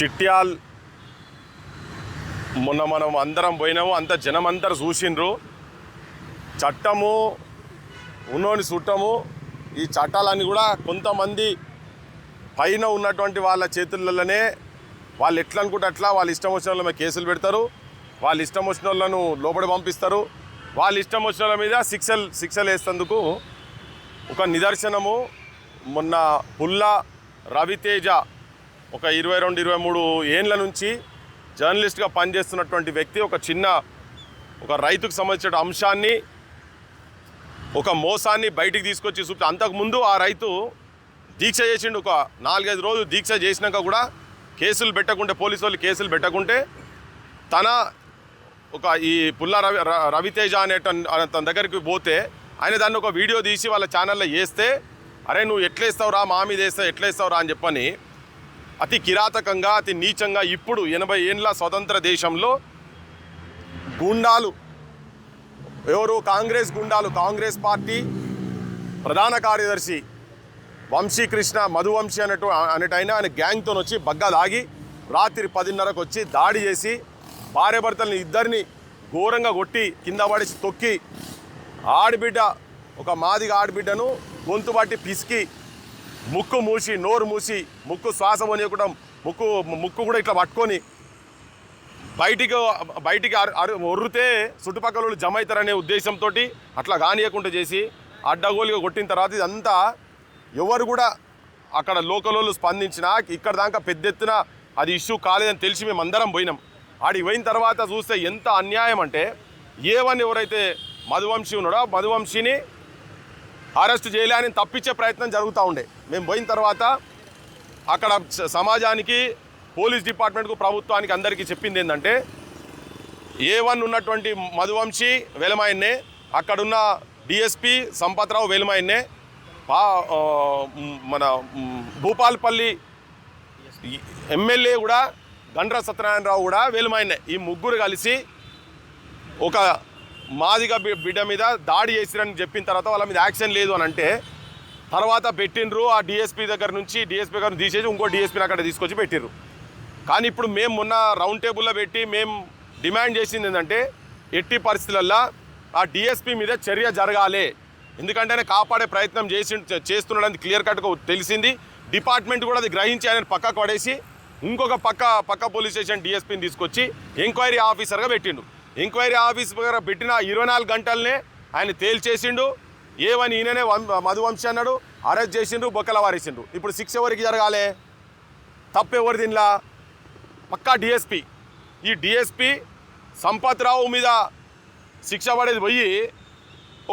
చిట్యాల్ మొన్న మనం అందరం పోయినాము, అంత జనం అందరు చూసిండ్రు. చట్టము ఉన్నోని చుట్టము. ఈ చట్టాలన్నీ కూడా కొంతమంది పైన ఉన్నటువంటి వాళ్ళ చేతులలోనే వాళ్ళు ఎట్లా అనుకుంటే అట్లా వాళ్ళు ఇష్టం వచ్చిన వాళ్ళ మీద కేసులు పెడతారు, వాళ్ళు ఇష్టం వచ్చిన వాళ్ళను లోపలి పంపిస్తారు, వాళ్ళు ఇష్టం వచ్చిన వాళ్ళ మీద శిక్షలు వేసేందుకు ఒక నిదర్శనము. మొన్న పుల్ల రవితేజ ఒక 22-23 ఏండ్ల నుంచి జర్నలిస్ట్గా పనిచేస్తున్నటువంటి వ్యక్తి ఒక రైతుకు సంబంధించిన అంశాన్ని, ఒక మోసాన్ని బయటికి తీసుకొచ్చి చూపి, అంతకుముందు ఆ రైతు దీక్ష చేసిండు. ఒక 4-5 రోజులు దీక్ష చేసినాక కూడా కేసులు పెట్టకుంటే, పోలీసు వాళ్ళు కేసులు పెట్టకుంటే, ఈ పుల్ల రవితేజ తన దగ్గరికి పోతే ఆయన దాన్ని ఒక వీడియో తీసి వాళ్ళ ఛానల్లో వేస్తే, అరే నువ్వు ఎట్లేస్తావురా, మా మీద వేస్తావు, ఎట్లేస్తావురా అని చెప్పని అతి కిరాతకంగా, అతి నీచంగా ఇప్పుడు 80 ఏండ్ల స్వతంత్ర దేశంలో గుండాలు, ఎవరు కాంగ్రెస్ గుండాలు, కాంగ్రెస్ పార్టీ ప్రధాన కార్యదర్శి వంశీకృష్ణ మధువంశీ అనేటైనా ఆయన గ్యాంగ్తో వచ్చి బగ్గా దాగి రాత్రి 10:30కు వచ్చి దాడి చేసి భార్యాభర్తలని ఇద్దరిని ఘోరంగా కొట్టి కింద పడేసి తొక్కి, ఒక మాదిగ ఆడబిడ్డను గొంతు పట్టి పిసికి ముక్కు మూసి, నోరు మూసి, ముక్కు శ్వాస పోనీయకుండా ముక్కు కూడా ఇట్లా పట్టుకొని బయటికి ఒర్రితే చుట్టుపక్కల వాళ్ళు జమ అవుతారనే ఉద్దేశంతో అట్లా కానీయకుండా చేసి అడ్డగోలుగా కొట్టిన తర్వాత ఇదంతా ఎవరు కూడా అక్కడ లోకల్ వాళ్ళు స్పందించినా ఇక్కడ దాకా పెద్ద ఎత్తున అది ఇష్యూ కాలేదని తెలిసి మేము అందరం పోయినాం. ఆడికి పోయిన తర్వాత చూస్తే ఎంత అన్యాయం అంటే, ఎవరైతే మధువంశీ ఉన్నాడో మధువంశీని అరెస్ట్ చేయలేని తప్పించే ప్రయత్నం జరుగుతూ ఉండే. మేము పోయిన తర్వాత అక్కడ సమాజానికి, పోలీస్ డిపార్ట్మెంట్కు, ప్రభుత్వానికి అందరికీ చెప్పింది ఏంటంటే, ఉన్నటువంటి మధువంశీ వెలమాయన్నే, అక్కడున్న డిఎస్పి సంపత్రావు వెలమాయన్నే, మన భూపాల్పల్లి ఎమ్మెల్యే కూడా గండ్ర సత్యనారాయణరావు కూడా వెలమాయన్నే. ఈ ముగ్గురు కలిసి ఒక మాదిగ బిడ్డ మీద దాడి చేసిరని చెప్పిన తర్వాత వాళ్ళ మీద యాక్షన్ లేదు అని అంటే, తర్వాత పెట్టిండ్రు. ఆ డిఎస్పీ గారిని తీసేసి ఇంకో డిఎస్పీని అక్కడ తీసుకొచ్చి పెట్టిర్రు. కానీ ఇప్పుడు మేము మొన్న రౌండ్ టేబుల్లో పెట్టి మేము డిమాండ్ చేసింది ఏంటంటే, ఎట్టి పరిస్థితులల్లో ఆ డిఎస్పీ మీద చర్య జరగాలి. ఎందుకంటే ఆయన కాపాడే ప్రయత్నం చేస్తున్నాడని క్లియర్ కట్గా తెలిసింది. డిపార్ట్మెంట్ కూడా అది గ్రహించి ఆయన పక్కకు పడేసి ఇంకొక పక్క పోలీస్ స్టేషన్ డిఎస్పీని తీసుకొచ్చి ఎంక్వైరీ ఆఫీసర్గా పెట్టిండు. ఎంక్వైరీ ఆఫీసర్గా పెట్టిన 24 గంటలనే ఆయన తేల్చేసిండు. ఈయననే మధువంశీ అన్నాడు, అరెస్ట్ చేసిండ్రు, బొక్కల వారేసిండ్రు. ఇప్పుడు శిక్ష ఎవరికి జరగాలి? తప్పెవరు దీనిలా? పక్కా డిఎస్పీ. ఈ డిఎస్పీ సంపత్రావు మీద శిక్ష పడేది పోయి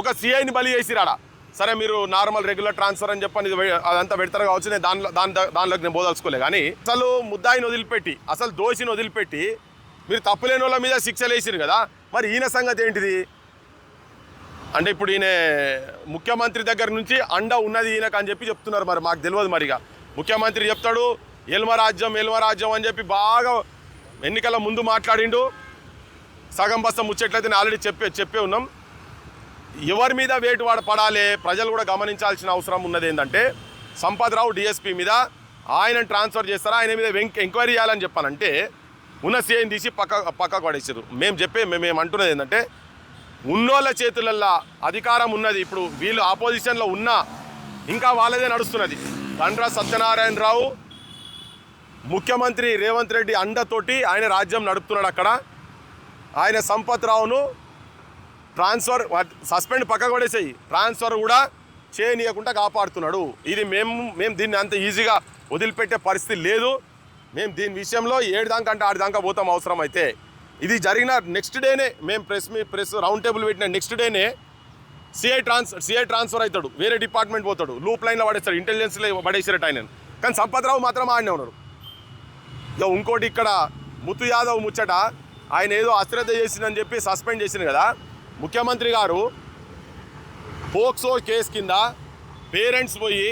ఒక సిఐని బలి చేసిరాడ. సరే మీరు నార్మల్ రెగ్యులర్ ట్రాన్స్ఫర్ అని చెప్పని అదంతా పెడతారు కావచ్చు, నేను దానిలోకి నేను పోదలుచుకోలే. కానీ అసలు ముద్దాయిని వదిలిపెట్టి, అసలు దోషిని వదిలిపెట్టి మీరు తప్పులేని వాళ్ళ మీద శిక్షలు వేసిరు కదా, మరి ఈయన సంగతి ఏంటిది అంటే, ఇప్పుడు ఈయన ముఖ్యమంత్రి దగ్గర నుంచి అండ ఉన్నది ఈయనకు అని చెప్పి చెప్తున్నారు. మరి మాకు తెలియదు. మరిగా ముఖ్యమంత్రి చెప్తాడు ఎల్మరాజ్యం అని చెప్పి బాగా ఎన్నికల ముందు మాట్లాడిండు. సగం బస్త ముచ్చట్లయితే నేను ఆల్రెడీ చెప్పే ఉన్నాం. ఎవరి మీద వేటు పడాలి, ప్రజలు కూడా గమనించాల్సిన అవసరం ఉన్నది. ఏంటంటే, సంపత్రావు డిఎస్పీ మీద ఆయనను ట్రాన్స్ఫర్ చేస్తారా, ఆయన మీద ఎంక్వైరీ చేయాలని చెప్పానంటే ఉన్న సీఐని తీసి పక్కకు పడేసారు. మేము అంటున్నది ఏంటంటే, ఉన్నోళ్ళ చేతులల్లో అధికారం ఉన్నది. ఇప్పుడు వీళ్ళు ఆపోజిషన్లో ఉన్నా ఇంకా వాళ్ళదే నడుస్తున్నది. గండ్ర సత్యనారాయణరావు ముఖ్యమంత్రి రేవంత్ రెడ్డి అండతోటి ఆయన రాజ్యం నడుపుతున్నాడు. అక్కడ ఆయన సంపత్రావును సస్పెండ్ పక్కకు పడేసేయి, ట్రాన్స్ఫర్ కూడా చేయనీయకుండా కాపాడుతున్నాడు. ఇది మేము దీన్ని అంత ఈజీగా వదిలిపెట్టే పరిస్థితి లేదు. మేము దీని విషయంలో 7 దాకా అంటే 8 దాకా పోతాం అవసరం అయితే. ఇది జరిగిన నెక్స్ట్ డేనే మేము ప్రెస్ రౌండ్ టేబుల్ పెట్టిన నెక్స్ట్ డేనే సిఐ ట్రాన్స్ఫర్ అవుతాడు, వేరే డిపార్ట్మెంట్ పోతాడు, లూప్ లైన్లో పడేస్తాడు, ఇంటెలిజెన్స్లో పడేసారట ఆయన. కానీ సంపత్రావు మాత్రం ఆడనే ఉన్నారు. ఇక ఇంకోటి, ఇక్కడ ముత్తు యాదవ్ ముచ్చట, ఆయన ఏదో అశ్రద్ధ చేసిందని చెప్పి సస్పెండ్ చేసింది కదా. ముఖ్యమంత్రి గారు పోక్సో కేసు కింద పేరెంట్స్ పోయి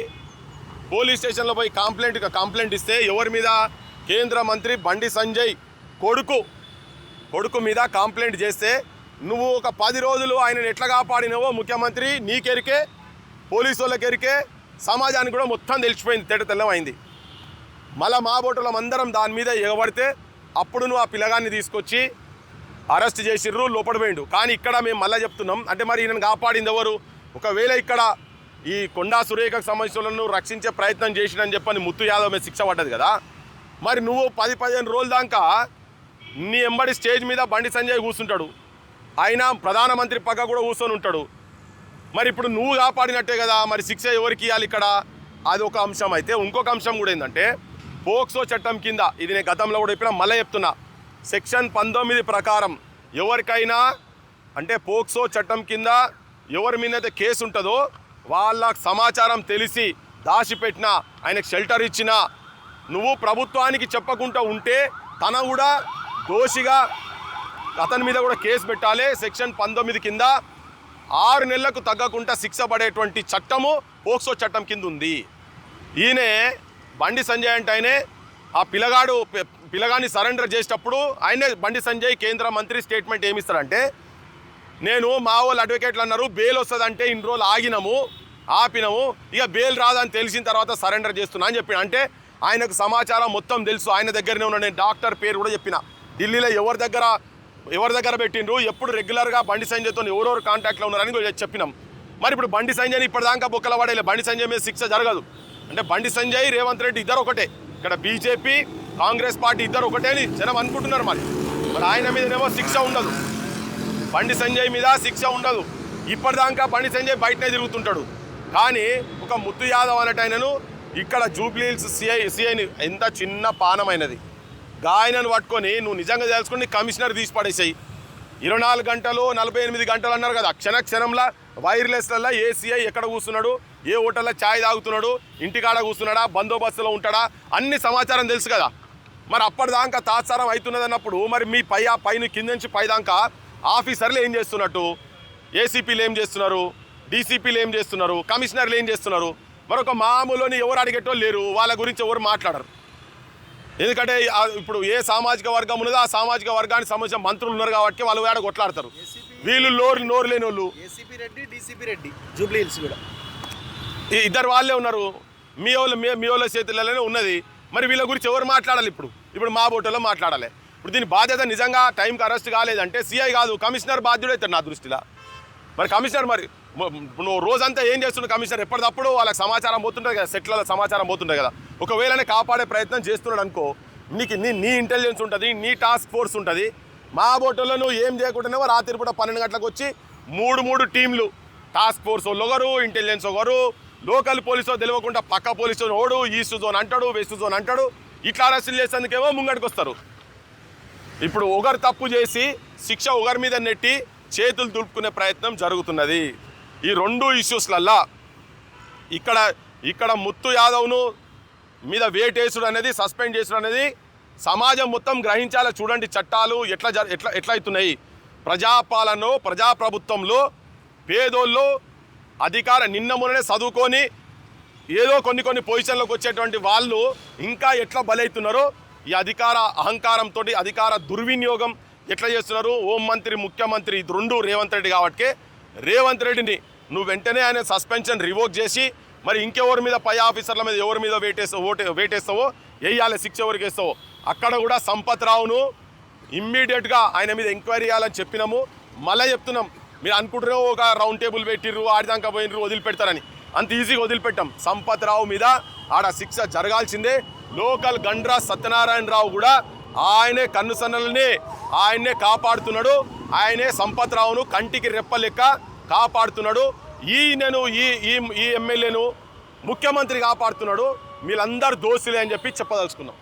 పోలీస్ స్టేషన్లో పోయి కంప్లైంట్ ఇస్తే, ఎవరి మీద? కేంద్ర మంత్రి బండి సంజయ్ కొడుకు మీద కంప్లైంట్ చేస్తే, నువ్వు ఒక 10 రోజులు ఆయనను ఎట్లా కాపాడినవో ముఖ్యమంత్రి నీకెరికే, పోలీసు వాళ్ళకెరికే, సమాజానికి కూడా మొత్తం తెలిసిపోయింది, తెల్లమైంది. మళ్ళీ మా బోటోళ్ళం అందరం దాని మీద ఎగబడితే అప్పుడు నువ్వు ఆ పిల్లగాన్ని తీసుకొచ్చి అరెస్ట్ చేసిర్రు, లోపల పోయిండు. కానీ ఇక్కడ మేము మళ్ళీ చెప్తున్నాం, అంటే మరి ఈయనను కాపాడింది ఎవరు? ఒకవేళ ఇక్కడ ఈ కొండా సురేఖకు సంబంధించిన రక్షించే ప్రయత్నం చేసినని చెప్పని ముత్తు యాదవ్ మీద శిక్ష పడ్డది కదా, మరి నువ్వు 10-15 రోజుల దాకా నీ ఎంబడి స్టేజ్ మీద బండి సంజయ్ కూర్చుంటాడు, ఆయన ప్రధానమంత్రి పక్క కూడా కూర్చొని ఉంటాడు. మరి ఇప్పుడు నువ్వు కాపాడినట్టే కదా, మరి శిక్ష ఎవరికి ఇవ్వాలి ఇక్కడ? అది ఒక అంశం. అయితే ఇంకొక అంశం కూడా ఏంటంటే పోక్సో చట్టం కింద, ఇది నేను గతంలో కూడా చెప్పినా మళ్ళీ చెప్తున్నా, సెక్షన్ 19 ప్రకారం ఎవరికైనా అంటే పోక్సో చట్టం కింద ఎవరి మీద కేసు ఉంటుందో వాళ్ళ సమాచారం తెలిసి దాచిపెట్టినా, ఆయనకు షెల్టర్ ఇచ్చినా, నువ్వు ప్రభుత్వానికి చెప్పకుండా ఉంటే తన కూడా దోషిగా అతని మీద కూడా కేసు పెట్టాలి. సెక్షన్ 19 కింద 6 నెలలకు తగ్గకుండా శిక్ష పడేటువంటి చట్టము పోక్సో చట్టం కింద ఉంది. ఈయనే బండి సంజయ్ అంటే ఆయనే ఆ పిల్లగాన్ని సరెండర్ చేసేటప్పుడు ఆయనే బండి సంజయ్ కేంద్ర మంత్రి స్టేట్మెంట్ ఏమిస్తారంటే, నేను మా వాళ్ళు అడ్వకేట్లు అన్నారు బెయిల్ వస్తుందంటే ఇన్ని రోజులు ఆపినాము, ఇక బెయిల్ రాదని తెలిసిన తర్వాత సరెండర్ చేస్తున్నా అని చెప్పిన. అంటే ఆయనకు సమాచారం మొత్తం తెలుసు, ఆయన దగ్గరనే ఉన్న. నేను డాక్టర్ పేరు కూడా చెప్పిన, ఢిల్లీలో ఎవరి దగ్గర పెట్టిండ్రు, ఎప్పుడు రెగ్యులర్గా బండి సంజయ్తో ఎవరెవరు కాంటాక్ట్లో ఉన్నారని చెప్పినాం. మరి ఇప్పుడు బండి సంజయ్ని ఇప్పటిదాకా బొక్కల పడేలే, బండి సంజయ్ మీద శిక్ష జరగదు. అంటే బండి సంజయ్ రేవంత్ రెడ్డి ఇద్దరు ఒకటే, ఇక్కడ బీజేపీ కాంగ్రెస్ పార్టీ ఇద్దరు ఒకటే అని జనం అనుకుంటున్నారు. మరి ఆయన మీదనేమో శిక్ష ఉండదు, బండి సంజయ్ మీద శిక్ష ఉండదు. ఇప్పటిదాకా బండి సంజయ్ బయటనే తిరుగుతుంటాడు. కానీ ఒక ముత్తు యాదవ్ అనేటైనను ఇక్కడ జూబ్లీ హిల్స్ సిఐని ఎంత చిన్న పానమైనది గాయనను పట్టుకొని నువ్వు నిజంగా తెలుసుకుని కమిషనర్ తీసి పడేసాయి. 24 గంటలు 48 గంటలు అన్నారు కదా, క్షణంలో వైర్లెస్లలో ఏ సిఐ ఎక్కడ కూర్చున్నాడు, ఏ హోటల్లో ఛాయ్ తాగుతున్నాడు, ఇంటికాడ కూర్చున్నాడా, బందోబస్తులో ఉంటాడా, అన్ని సమాచారం తెలుసు కదా. మరి అప్పటిదాకా తాత్సారం అవుతున్నది అన్నప్పుడు మరి మీ పైన కింద నుంచి పైదాకా ఆఫీసర్లు ఏం చేస్తున్నట్టు, ఏసీపీలు ఏం చేస్తున్నారు, డీసీపీలు ఏం చేస్తున్నారు, కమిషనర్లు ఏం చేస్తున్నారు? మరొక మామూలుని ఎవరు అడిగేటోళ్ళు లేరు, వాళ్ళ గురించి ఎవరు మాట్లాడరు. ఎందుకంటే ఇప్పుడు ఏ సామాజిక వర్గం ఉన్నదో ఆ సామాజిక వర్గానికి సంబంధించిన మంత్రులు ఉన్నారు కాబట్టి వాళ్ళు వేడ కొట్లాడతారు. వీళ్ళు నోరు లేని వాళ్ళు ACP Reddy, DCP Reddy, Jubilee hills కూడా ఇద్దరు వాళ్ళే ఉన్నారు. మీ వాళ్ళ చేతులలోనే ఉన్నది. మరి వీళ్ళ గురించి ఎవరు మాట్లాడాలి? ఇప్పుడు మా బోటలో మాట్లాడాలి. ఇప్పుడు దీని బాధ్యత నిజంగా టైంకి అరెస్ట్ కాలేదంటే సిఐ కాదు కమిషనర్ బాధ్యుడైతాడు నా దృష్టిలో. మరి కమిషనర్ మరి నువ్వు రోజంతా ఏం చేస్తున్నావు? కమిషనర్ ఎప్పటికప్పుడు వాళ్ళకి సమాచారం పోతుంటుంది కదా, సెట్ల సమాచారం పోతుంటుంది కదా. ఒకవేళనే కాపాడే ప్రయత్నం చేస్తున్నాడు అనుకో, నీ ఇంటెలిజెన్స్ ఉంటుంది, నీ టాస్క్ ఫోర్స్ ఉంటుంది. మా బోటల్లో నువ్వు ఏం చేయకుండానేమో రాత్రి పూట 12 గంటలకు వచ్చి 3 టీంలు, టాస్క్ ఫోర్స్ వాళ్ళు ఒకరు, ఇంటెలిజెన్స్ ఒకరు, లోకల్ పోలీసు తెలియకుండా పక్క పోలీసు ఓడు, ఈస్ట్ జోన్ అంటాడు, వెస్ట్ జోన్ అంటాడు. ఇట్లా అరెస్టులు చేసేందుకేమో ముంగడికి వస్తారు. ఇప్పుడు ఒకరు తప్పు చేసి శిక్ష ఒకరి మీద నెట్టి చేతులు దులుపుకునే ప్రయత్నం జరుగుతున్నది. ఈ 2 ఇష్యూస్లల్లా ఇక్కడ ముత్తు యాదవ్ను మీద వేటేసుడు అనేది, సస్పెండ్ చేసుడు అనేది సమాజం మొత్తం గ్రహించాలి. చూడండి చట్టాలు ఎట్లా అవుతున్నాయి. ప్రజాపాలనలో, ప్రజాప్రభుత్వంలో పేదోళ్ళు నిన్న మొన్ననే చదువుకొని ఏదో కొన్ని పొజిషన్లోకి వచ్చేటువంటి వాళ్ళు ఇంకా ఎట్లా బలవుతున్నారో, ఈ అధికార అహంకారంతో అధికార దుర్వినియోగం ఎట్లా చేస్తున్నారు. హోంమంత్రి, ముఖ్యమంత్రి 2 రేవంత్ రెడ్డి కాబట్టి రేవంత్ రెడ్డిని నువ్వు వెంటనే ఆయన సస్పెన్షన్ రివోక్ చేసి మరి ఇంకెవరి మీద పై ఆఫీసర్ల మీద ఎవరి మీద వేటేస్తావో వేయాలి, శిక్ష ఎవరికి వేస్తావో. అక్కడ కూడా సంపత్ రావును ఇమ్మీడియట్గా ఆయన మీద ఎంక్వైరీ చేయాలని చెప్పినాము. మళ్ళీ చెప్తున్నాం, మీరు అనుకుంటున్నారో ఒక రౌండ్ టేబుల్ పెట్టిర్రు, ఆడిదాకా పోయినరు, వదిలిపెడతారని. అంత ఈజీగా వదిలిపెట్టాం. సంపత్ రావు మీద ఆడ శిక్ష జరగాల్సిందే. లోకల్ గండ్రా సత్యనారాయణరావు కూడా ఆయనే కన్నుసన్నల్ని ఆయన్నే కాపాడుతున్నాడు. ఆయనే సంపత్ రావును కంటికి రెప్ప లెక్క కాపాడుతున్నాడు. ఈ ఎమ్మెల్యేను ముఖ్యమంత్రి కాపాడుతున్నాడు. వీళ్ళందరూ దోషులే అని చెప్పి చెప్పదలుచుకున్నాం.